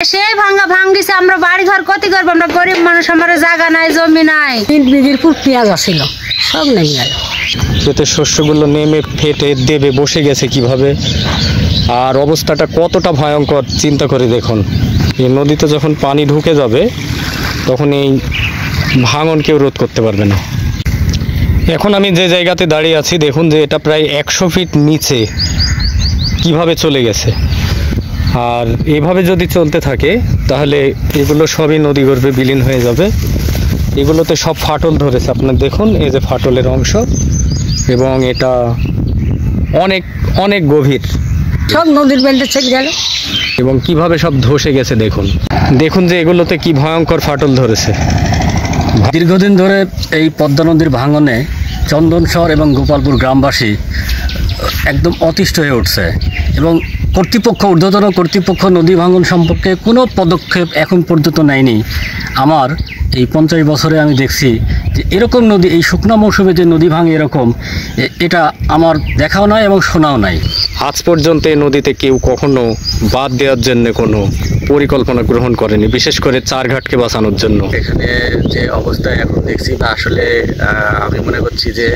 সেই ভাঙা ভাঙিছে, আমরা বাড়ি ঘর ক্ষতি করবো, আমরা গরিব মানুষ, আমার জায়গা নাই, জমি নাই। 3 বিঘির পুর পেঁয়াজ ছিল, সব নেই গেল। এতে শস্যগুলো নেমে ফেটে দেবে বসে গেছে কিভাবে, আর অবস্থাটা কতটা ভয়ঙ্কর চিন্তা করে দেখুন। এই নদীতে যখন পানি ঢুকে যাবে তখন এই ভাঙন কেউ রোধ করতে পারবে না। এখন আমি যে জায়গাতে দাঁড়িয়ে আছি দেখুন যে এটা প্রায় 100 ফিট নিচে কিভাবে চলে গেছে, আর এভাবে যদি চলতে থাকে তাহলে এগুলো সবই নদীগর্ভে বিলীন হয়ে যাবে। এগুলোতে সব ফাটল ধরেছে, আপনার দেখুন এই যে ফাটলের অংশ, এবং এটা অনেক অনেক গভীর, সব নদীর বেলটা ছেড়ে গেল এবং কিভাবে সব ধসে গেছে দেখুন। দেখুন যে এগুলোতে কি ভয়ঙ্কর ফাটল ধরেছে। দীর্ঘদিন ধরে এই পদ্মা নদীর ভাঙনে চন্দনশহর এবং গোপালপুর গ্রামবাসী একদম অতিষ্ঠ হয়ে উঠছে, এবং কর্তৃপক্ষ, ঊর্ধ্বতন কর্তৃপক্ষ নদী ভাঙন সম্পর্কে কোনো পদক্ষেপ এখন পর্যন্ত নেয়নি। আমার এই 50 বছরে আমি দেখছি যে এরকম নদী, এই শুকনো মৌসুমে যে নদী ভাঙে এরকম, এটা আমার দেখাও নাই এবং শোনাও নাই। আজ পর্যন্ত এই নদীতে কেউ কখনো বাদ দেওয়ার জন্য কোনো পরিকল্পনা গ্রহণ করেনি, বিশেষ করে চারঘাটকে বাঁচানোর জন্য। এখানে যে অবস্থা এখন দেখছি, বা আসলে আমি মনে করছি যে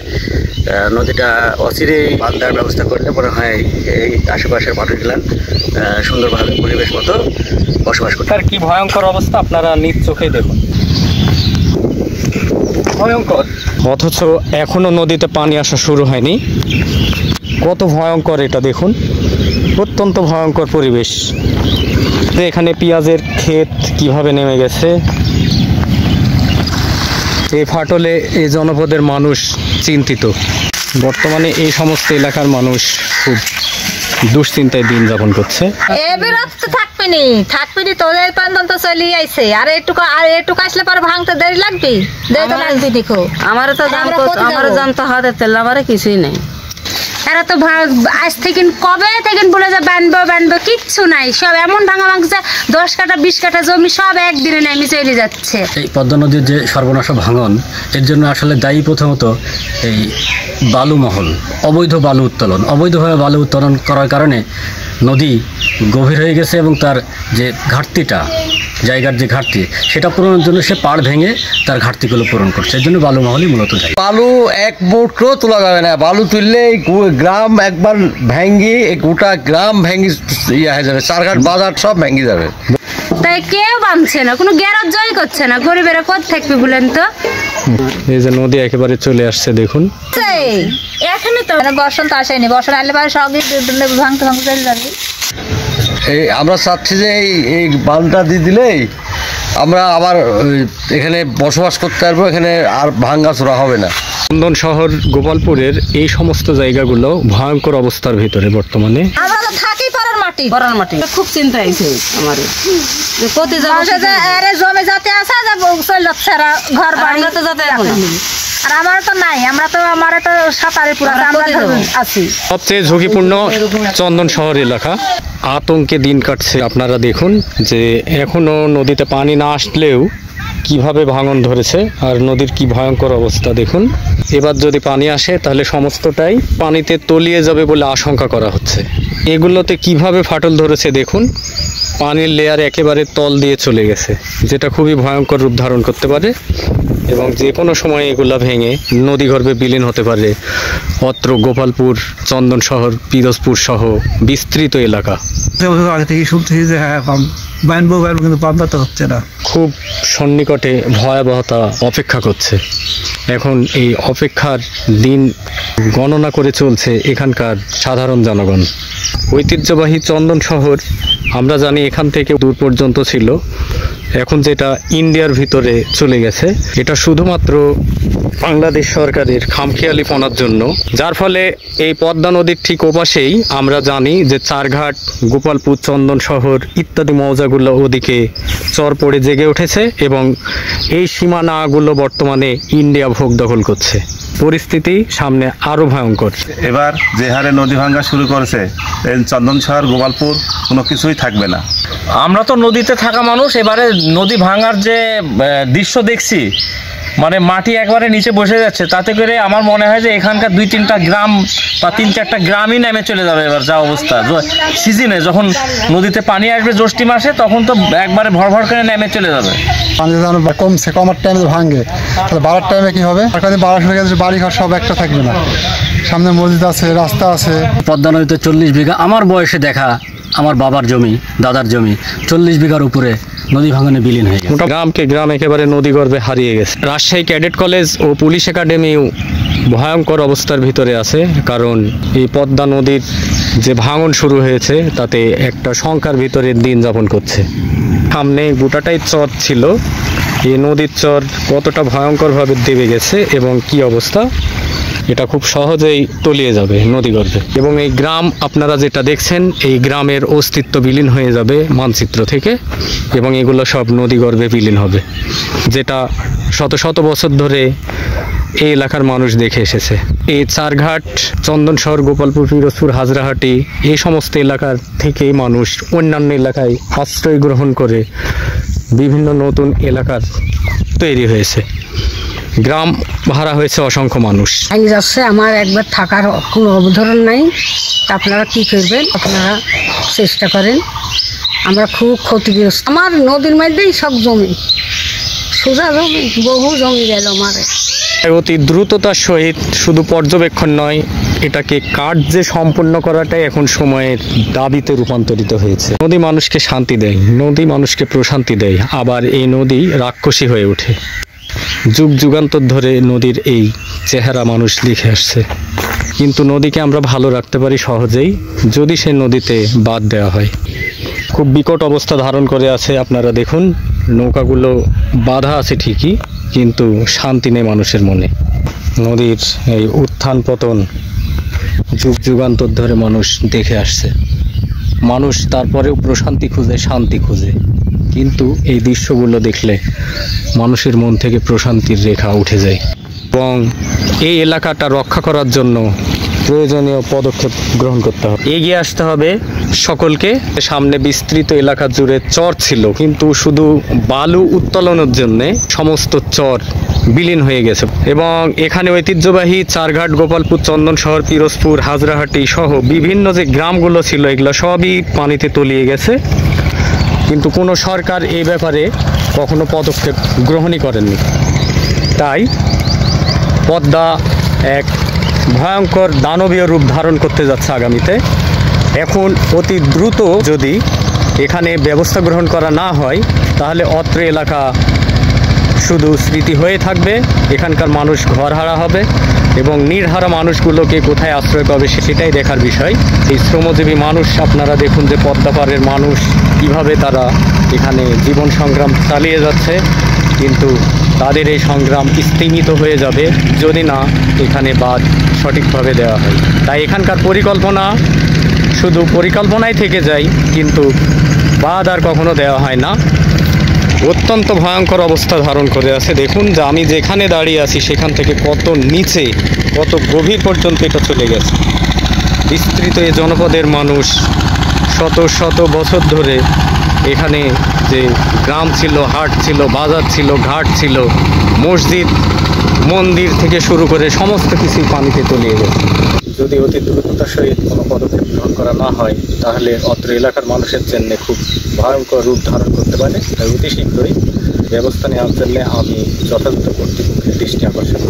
নদীটা অচিরেই বাঁধার ব্যবস্থা করলে মনে হয় এই আশেপাশের মানুষগুলা সুন্দরভাবে পরিবেশ মতো বসবাস করতে। তার কি ভয়ঙ্কর অবস্থা আপনারা নিজ চোখেই দেখুন, ভয়ঙ্কর। অথচ এখনো নদীতে পানি আসা শুরু হয়নি। কত ভয়ঙ্কর এটা দেখুন, অত্যন্ত ভয়ঙ্কর পরিবেশ। এখানে পেঁয়াজের ক্ষেত কিভাবে নেমে গেছে, এই ফাটলে এই জনপদের মানুষ চিন্তিত। বর্তমানে এই সমস্ত এলাকার মানুষ খুব দুশ্চিন্তায় দিন যাপন করছে। থাকবি তোদের পান্দন তো চলে আইছে, আর একটু আসলে পরে ভাঙতে দেরি লাগবে, দেখো আমার তো জানতে হাতে তেল আমার কিছুই নেই। এরা তো আজ থেকে কবে থেকে বলে যে বানবো কিচ্ছু নাই, সব এমন ভাঙা ভাঙছে, 10 কাঠা 20 কাঠা জমি সব একদিনে নেমে চলে যাচ্ছে। এই পদ্মা নদীর যে সর্বনাশ ভাঙন, এর জন্য আসলে দায়ী প্রথমত এই বালুমহল, অবৈধ বালু উত্তোলন। অবৈধভাবে বালু উত্তোলন করার কারণে নদী গভীর হয়ে গেছে, এবং তার যে ঘাটতিটা, জায়গার যে ঘাটতি, সেটা পূরণের জন্য সে পাড় ভেঙে তার ঘাটতিগুলো পূরণ করছে। এর জন্য বালুমহলই মূলত যায়। বালু এক মুঠো তোলা যাবে না, বালু তুললে এই গ্রাম একবার ভেঙ্গি, এই গোটা গ্রাম ভেঙ্গি হয়ে যাবে, চারঘাট বাজার সব ভেঙ্গি যাবে। তাই কেউ বাঁধছে না, কোনো গ্যারাজ জয় করছে না, গরিবেরা কোথা থাকবে বলেন তো। এই যে নদী একেবারে চলে আসছে দেখুন। এখানে তো বর্ষণ তো আসেনি, বর্ষণ আসলে পরে সব ভাঙতে চলে যাবে। এই আমরা চাচ্ছি যে এই বালুটা দিয়ে দিলেই আমরা আবার এখানে বসবাস করতে পারবো, এখানে আর ভাঙ্গাচোরা হবে না। চন্দন শহর গোপালপুরের এই সমস্ত জায়গাগুলো ভয়ঙ্কর অবস্থার ভিতরে বর্তমানে। আমরা তো থাকি পরার মাটি, খুব চিন্তা হয়েছে আমার, প্রতি জমি যাতে আসা যাবো ঘর বাড়ি তো যাতে আর আমার তো নাই, আমার তো সাঁতারে পুরো আছি। সবচেয়ে ঝুঁকিপূর্ণ চন্দন শহর এলাকা, আতঙ্কে দিন কাটছে। আপনারা দেখুন যে এখনো নদীতে পানি না আসলেও কিভাবে ভাঙন ধরেছে, আর নদীর কি ভয়ঙ্কর অবস্থা দেখুন। এবার যদি পানি আসে তাহলে সমস্তটাই পানিতে তলিয়ে যাবে বলে আশঙ্কা করা হচ্ছে। এগুলোতে কিভাবে ফাটল ধরেছে দেখুন, পানির লেয়ার একেবারে তল দিয়ে চলে গেছে, যেটা খুবই ভয়ঙ্কর রূপ ধারণ করতে পারে, এবং যে কোনো সময় এগুলা ভেঙে নদীগর্ভে বিলীন হতে পারে অত্র গোপালপুর, চন্দন শহর, পিরোজপুর সহ বিস্তৃত এলাকা। আগে থেকে শুনছি যে হ্যাঁ বানবো কিন্তু পাম্পা তো হচ্ছে না। খুব সন্নিকটে ভয়াবহতা অপেক্ষা করছে। এখন এই অপেক্ষার দিন গণনা করে চলছে এখানকার সাধারণ জনগণ। ঐতিহ্যবাহী চন্দন শহর আমরা জানি এখান থেকে দূর পর্যন্ত ছিল, এখন যেটা ইন্ডিয়ার ভিতরে চলে গেছে, এটা শুধুমাত্র বাংলাদেশ সরকারের খামখেয়ালিপনার জন্য, যার ফলে এই পদ্মা নদীর ঠিক ওপাশেই আমরা জানি যে চারঘাট, গোপালপুর, চন্দন শহর ইত্যাদি মৌজাগুলো ওদিকে চর পড়ে জেগে উঠেছে, এবং এই সীমানাগুলো বর্তমানে ইন্ডিয়া ভোগ দখল করছে। পরিস্থিতি সামনে আরো ভয়ঙ্কর। এবার যে হারে নদী ভাঙ্গা শুরু করেছে, চন্দন শহর, গোপালপুর কোনো কিছুই থাকবে না। আমরা তো নদীতে থাকা মানুষ, এবারে নদী ভাঙার যে দৃশ্য দেখছি, মানে মাটি একবারে নিচে বসে যাচ্ছে, তাতে করে আমার মনে হয় যে এখানকার 2-3টা গ্রাম বা 3-4টা গ্রামই নেমে চলে যাবে এবার যা অবস্থা। সিজনে যখন নদীতে পানি আসবে জ্যৈষ্ঠ মাসে, তখন তো একবারে ভর করে নেমে চলে যাবে। পানি যখন কমার টাইমে ভাঙে, তাহলে বাড়ার টাইমে কি হবে? বাড়া শুরু গেছে, বাড়ি ঘর সব একটা থাকবে না, সামনে মসজিদ আছে, রাস্তা আছে। পদ্মা নদীতে 40 বিঘা আমার বয়সে দেখা আমার বাবার জমি, দাদার জমি 40 বিঘার উপরে নদী ভাঙনে বিলীন হয়ে গেছে। গ্রামকে গ্রাম একেবারে নদীগর্ভে হারিয়ে গেছে। রাজশাহী ক্যাডেট কলেজ ও পুলিশ একাডেমিও ভয়ঙ্কর অবস্থার ভিতরে আছে, কারণ এই পদ্মা নদীর যে ভাঙন শুরু হয়েছে তাতে একটা শঙ্কার ভিতরে দিন যাপন করছে। সামনে গোটাটাই চর ছিল, এই নদীর চর কতটা ভয়ঙ্করভাবে দেবে গেছে এবং কি অবস্থা, এটা খুব সহজেই তলিয়ে যাবে নদীগর্ভে। এবং এই গ্রাম আপনারা যেটা দেখছেন, এই গ্রামের অস্তিত্ব বিলীন হয়ে যাবে মানচিত্র থেকে, এবং এগুলো সব নদীগর্ভে বিলীন হবে, যেটা শত শত বছর ধরে এই এলাকার মানুষ দেখে এসেছে। এই চারঘাট, চন্দনশহর, গোপালপুর, পিরোজপুর, হাজরাহাটি এই সমস্ত এলাকার থেকে মানুষ অন্যান্য এলাকায় আশ্রয় গ্রহণ করে বিভিন্ন নতুন এলাকার তৈরি হয়েছে। গ্রাম ভাড়া হয়েছে অসংখ্য মানুষ। যাচ্ছে, আমার একবার থাকার কোনো অবধারণ নাই। আপনারা কি করবেন, আপনারা চেষ্টা করেন। আমরা খুব ক্ষতিগ্রস্ত। আমার নদীর মধ্যেই সব জমি, সোজা জমি, বহু জমি গেল আমার। অতি দ্রুততার সহিত শুধু পর্যবেক্ষণ নয়, এটাকে কার্যে সম্পন্ন করাটাই এখন সময়ের দাবিতে রূপান্তরিত হয়েছে। নদী মানুষকে শান্তি দেয়, নদী মানুষকে প্রশান্তি দেয়, আবার এই নদী রাক্ষসী হয়ে ওঠে। যুগ যুগান্তর ধরে নদীর এই চেহারা মানুষ দেখে আসছে, কিন্তু নদীকে আমরা ভালো রাখতে পারি সহজেই যদি সে নদীতে বাদ দেওয়া হয়। খুব বিকট অবস্থা ধারণ করে আছে, আপনারা দেখুন নৌকাগুলো বাধা আছে ঠিকই, কিন্তু শান্তি নেই মানুষের মনে। নদীর এই উত্থান পতন যুগ যুগান্তর ধরে মানুষ দেখে আসছে। মানুষ তারপরেও প্রশান্তি খুঁজে, শান্তি খুঁজে, কিন্তু এই দৃশ্যগুলো দেখলে মানুষের মন থেকে প্রশান্তির রেখা উঠে যায়। এবং এই এলাকাটা রক্ষা করার জন্য প্রয়োজনীয় পদক্ষেপ গ্রহণ করতে হবে, এগিয়ে আসতে হবে সকলকে। সামনে বিস্তৃত এলাকা জুড়ে চর ছিল, কিন্তু শুধু বালু উত্তোলনের জন্যে সমস্ত চর বিলীন হয়ে গেছে। এবং এখানে ঐতিহ্যবাহী চারঘাট, গোপালপুর, চন্দনশহর, পিরোজপুর, হাজরাহাটি সহ বিভিন্ন যে গ্রামগুলো ছিল, এগুলো সবই পানিতে তলিয়ে গেছে, কিন্তু কোনো সরকার এই ব্যাপারে কখনো পদক্ষেপ গ্রহণই করেননি। তাই পদ্মা এক ভয়ঙ্কর দানবীয় রূপ ধারণ করতে যাচ্ছে আগামীতে। এখন অতি দ্রুত যদি এখানে ব্যবস্থা গ্রহণ করা না হয়, তাহলে অত্র এলাকা শুধু স্মৃতি হয়ে থাকবে, এখানকার মানুষ ঘরহারা হবে এবং নির্হারা মানুষগুলোকে কোথায় আশ্রয় পাবে সেটাই দেখার বিষয়। এই শ্রমজীবী মানুষ, আপনারা দেখুন যে পদ্মা পাড়ের মানুষ কীভাবে তারা এখানে জীবন সংগ্রাম চালিয়ে যাচ্ছে, কিন্তু তাদের এই সংগ্রাম স্তিমিত হয়ে যাবে যদি না এখানে বাঁধ সঠিকভাবে দেওয়া হয়। তাই এখানকার পরিকল্পনা শুধু পরিকল্পনায় থেকে যায়, কিন্তু বাঁধ আর কখনো দেওয়া হয় না। অত্যন্ত ভয়ঙ্কর অবস্থা ধারণ করে আছে। দেখুন যে আমি যেখানে দাঁড়িয়ে আছি সেখান থেকে কত নিচে, কত গভীর পর্যন্ত এটা চলে গেছে। বিস্তৃত এই জনপদের মানুষ শত শত বছর ধরে এখানে যে গ্রাম ছিল, হাট ছিল, বাজার ছিল, ঘাট ছিল, মসজিদ, মন্দির থেকে শুরু করে সমস্ত কিছুই পানিতে তলিয়ে গেছে। যদি অতি দ্রুততার সহিত কোনো পদক্ষেপ গ্রহণ করা না হয়, তাহলে অত্র এলাকার মানুষের জন্য খুব ভয়ঙ্কর রূপ ধারণ করতে পারে। তাই অতি শীঘ্রই ব্যবস্থা নেওয়ার জন্য আমি যথাযথ কর্তৃপক্ষের দৃষ্টি আকর্ষণ